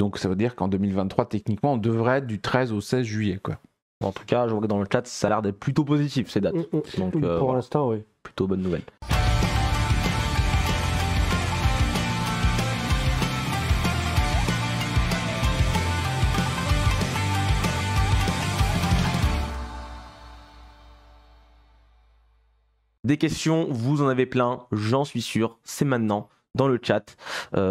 Donc ça veut dire qu'en 2023, techniquement, on devrait être du 13 au 16 juillet, quoi. En tout cas, je vois que dans le chat, ça a l'air d'être plutôt positif ces dates. Donc, Pour l'instant, oui. Plutôt bonne nouvelle. Des questions, vous en avez plein, j'en suis sûr, c'est maintenant dans le chat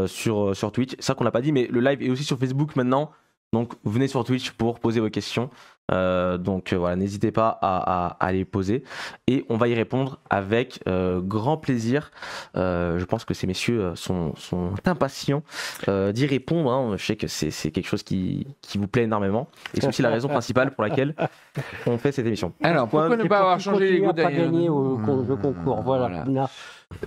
sur Twitch. C'est ça qu'on l'a pas dit, mais le live est aussi sur Facebook maintenant. Donc venez sur Twitch pour poser vos questions. Voilà, n'hésitez pas à les poser et on va y répondre avec grand plaisir. Je pense que ces messieurs sont impatients d'y répondre, hein. Je sais que c'est quelque chose qui vous plaît énormément et c'est aussi la raison principale pour laquelle on fait cette émission. Alors pourquoi ne pas avoir changé les logos derrière gagner nous au concours, voilà.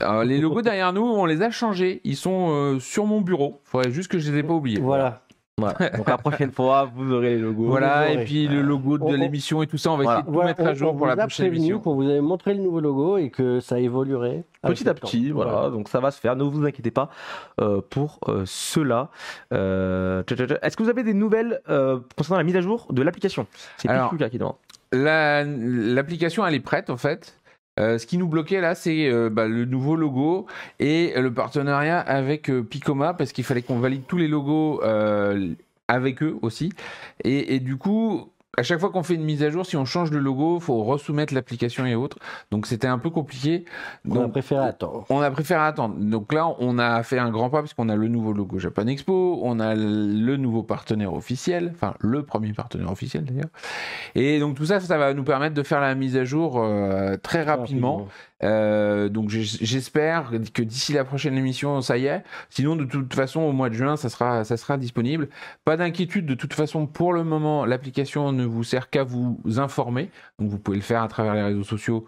Alors, les logos derrière nous, on les a changés. Ils sont sur mon bureau. Il faudrait juste que je les ai pas oubliés. Voilà. Voilà. Donc la prochaine fois, vous aurez les logos. Voilà, et puis le logo de l'émission et tout ça, on va essayer de tout mettre à jour pour la prochaine émission. Qu'on vous avait montré le nouveau logo et que ça évoluerait. Petit à petit, voilà, donc ça va se faire, ne vous inquiétez pas pour cela. Est-ce que vous avez des nouvelles concernant la mise à jour de l'application? C'est Lucas qui demande. L'application, elle est prête en fait. Ce qui nous bloquait là, c'est le nouveau logo et le partenariat avec Picoma parce qu'il fallait qu'on valide tous les logos avec eux aussi. Et du coup, à chaque fois qu'on fait une mise à jour, si on change le logo, il faut resoumettre l'application et autres. Donc c'était un peu compliqué. On a préféré attendre. On a préféré attendre. Donc là, on a fait un grand pas parce qu'on a le nouveau logo Japan Expo, on a le nouveau partenaire officiel, enfin le premier partenaire officiel d'ailleurs. Et donc tout ça, ça va nous permettre de faire la mise à jour très rapidement. Donc j'espère que d'ici la prochaine émission, ça y est. Sinon, de toute façon, au mois de juin, ça sera disponible. Pas d'inquiétude, de toute façon, pour le moment, l'application ne vous sert qu'à vous informer. Donc vous pouvez le faire à travers les réseaux sociaux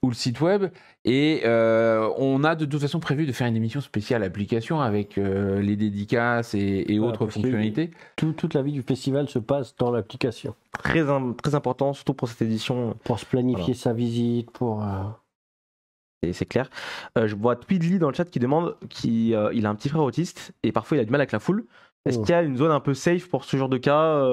ou le site web. Et on a de toute façon prévu de faire une émission spéciale application avec les dédicaces et autres fonctionnalités. Toute la vie du festival se passe dans l'application. Très important, surtout pour cette édition. Pour se planifier sa visite, pour... C'est clair. Je vois Tweedly dans le chat qui demande qu'il a un petit frère autiste et parfois il a du mal avec la foule. Est-ce qu'il y a une zone un peu safe pour ce genre de cas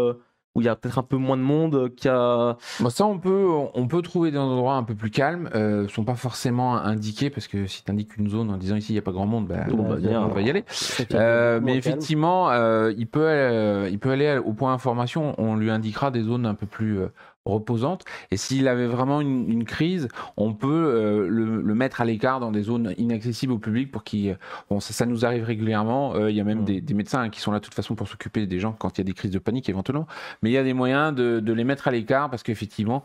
où il y a peut-être un peu moins de monde Ça, on peut trouver des endroits un peu plus calmes. Ils ne sont pas forcément indiqués parce que si tu indiques une zone en disant ici il n'y a pas grand monde, on va y aller. Mais effectivement, il peut aller au point information. On lui indiquera des zones un peu plus reposante. Et s'il avait vraiment une crise, on peut le mettre à l'écart dans des zones inaccessibles au public pour qu'il... Bon, ça nous arrive régulièrement. Il y a même des médecins qui sont là de toute façon pour s'occuper des gens quand il y a des crises de panique éventuellement. Mais il y a des moyens de les mettre à l'écart parce qu'effectivement,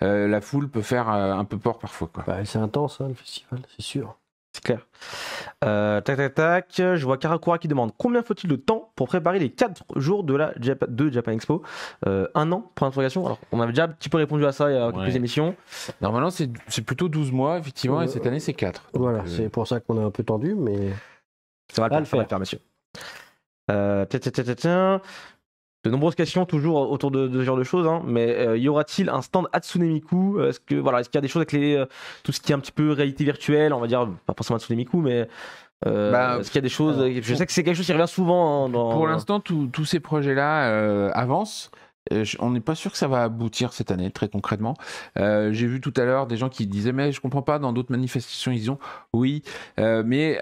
la foule peut faire un peu peur parfois, quoi. C'est intense, hein, le festival, c'est sûr. C'est clair. Je vois Karakura qui demande combien faut-il de temps pour préparer les 4 jours de Japan Expo. 1 an pour l'interrogation. Alors, on avait déjà un petit peu répondu à ça il y a quelques émissions. Normalement, c'est plutôt 12 mois, effectivement, et cette année, c'est 4. Voilà, c'est pour ça qu'on est un peu tendu, mais ça va le faire, monsieur. De nombreuses questions toujours autour de ce genre de choses, hein, mais y aura-t-il un stand Hatsune Miku? Est-ce qu'il y a des choses avec tout ce qui est un petit peu réalité virtuelle, on va dire, pas forcément Hatsune Miku, mais est-ce qu'il y a des choses... Je sais que c'est quelque chose qui revient souvent. Hein, pour l'instant, tous ces projets-là avancent. On n'est pas sûr que ça va aboutir cette année, très concrètement. J'ai vu tout à l'heure des gens qui disaient mais je comprends pas, dans d'autres manifestations ils ont oui, mais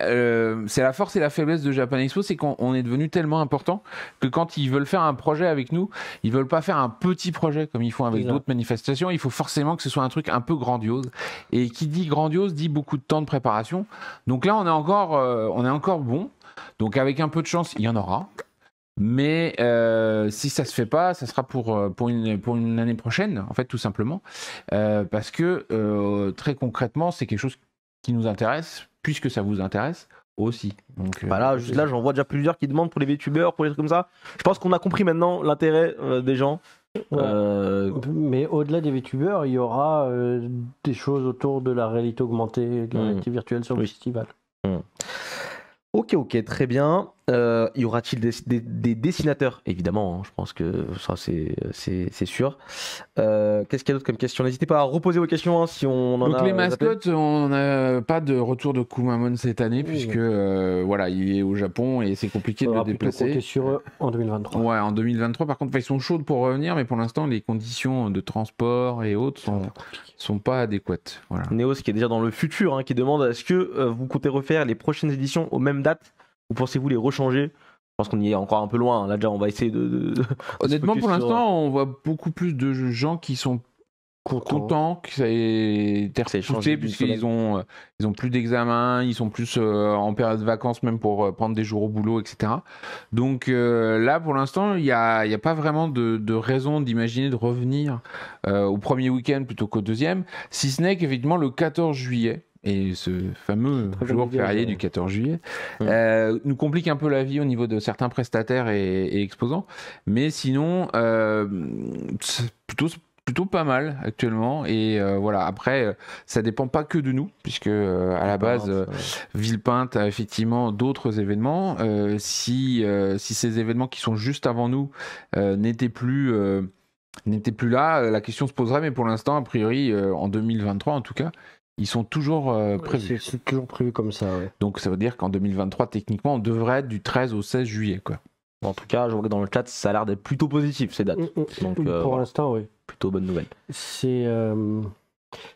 c'est la force et la faiblesse de Japan Expo, c'est qu'on est devenu tellement important que quand ils veulent faire un projet avec nous, ils veulent pas faire un petit projet comme ils font avec d'autres manifestations. Il faut forcément que ce soit un truc un peu grandiose, et qui dit grandiose dit beaucoup de temps de préparation. Donc là on est encore bon, donc avec un peu de chance il y en aura. Mais si ça se fait pas, ça sera pour une année prochaine, en fait, tout simplement, parce que très concrètement, c'est quelque chose qui nous intéresse, puisque ça vous intéresse aussi. Donc là, j'en vois déjà plusieurs qui demandent pour les VTubers, pour les trucs comme ça. Je pense qu'on a compris maintenant l'intérêt des gens. Mais au-delà des VTubers, il y aura des choses autour de la réalité augmentée, de la réalité virtuelle sur le festival. Ok, très bien. Y aura-t-il des dessinateurs? Évidemment, hein, je pense que ça c'est sûr. Qu'est-ce qu'il y a d'autre comme question? N'hésitez pas à reposer vos questions hein, si on en Donc a. les zappé. mascottes, on n'a pas de retour de Kumamon cette année puisque voilà, il est au Japon et c'est compliqué de le faudra plutôt compter déplacer. sur eux en 2023. Ouais, en 2023 par contre, ils sont chauds pour revenir, mais pour l'instant les conditions de transport et autres sont pas adéquates. Voilà. Néos qui est déjà dans le futur, hein, qui demande est-ce que vous comptez refaire les prochaines éditions aux mêmes dates ou pensez-vous les rechanger? Je pense qu'on y est encore un peu loin. Là déjà, on va essayer de Honnêtement, se pour focus sur- l'instant, on voit beaucoup plus de gens qui sont contents que ça ait été Ça ait changé repoussé d'une puisqu'ils ont plus d'examens, ils sont plus en période de vacances même pour prendre des jours au boulot, etc. Donc là, pour l'instant, il n'y a pas vraiment de raison d'imaginer de revenir au premier week-end plutôt qu'au deuxième, si ce n'est qu'effectivement le 14 juillet, et ce fameux Très jour bonne idée, férié ouais. du 14 juillet nous complique un peu la vie au niveau de certains prestataires et exposants, mais sinon c'est plutôt pas mal actuellement et voilà, après ça dépend pas que de nous puisque à la base Villepinte a effectivement d'autres événements, si ces événements qui sont juste avant nous n'étaient plus là, la question se poserait, mais pour l'instant a priori en 2023 en tout cas ils sont toujours prévus. C'est toujours prévu comme ça, ouais. Donc ça veut dire qu'en 2023 techniquement on devrait être du 13 au 16 juillet quoi. En tout cas, je vois que dans le chat, ça a l'air d'être plutôt positif ces dates. Donc, Pour voilà, l'instant, oui. plutôt bonne nouvelle. C'est.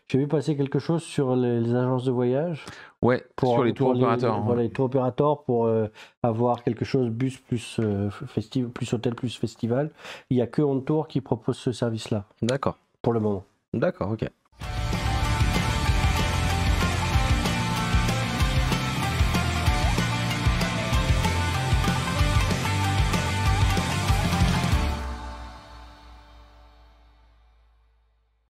J'ai vu passer quelque chose sur les agences de voyage. Ouais, sur les tours opérateurs. Voilà, les tours opérateurs pour avoir quelque chose bus plus plus hôtel plus festival. Il n'y a que On Tour qui propose ce service-là D'accord. pour le moment. D'accord, ok.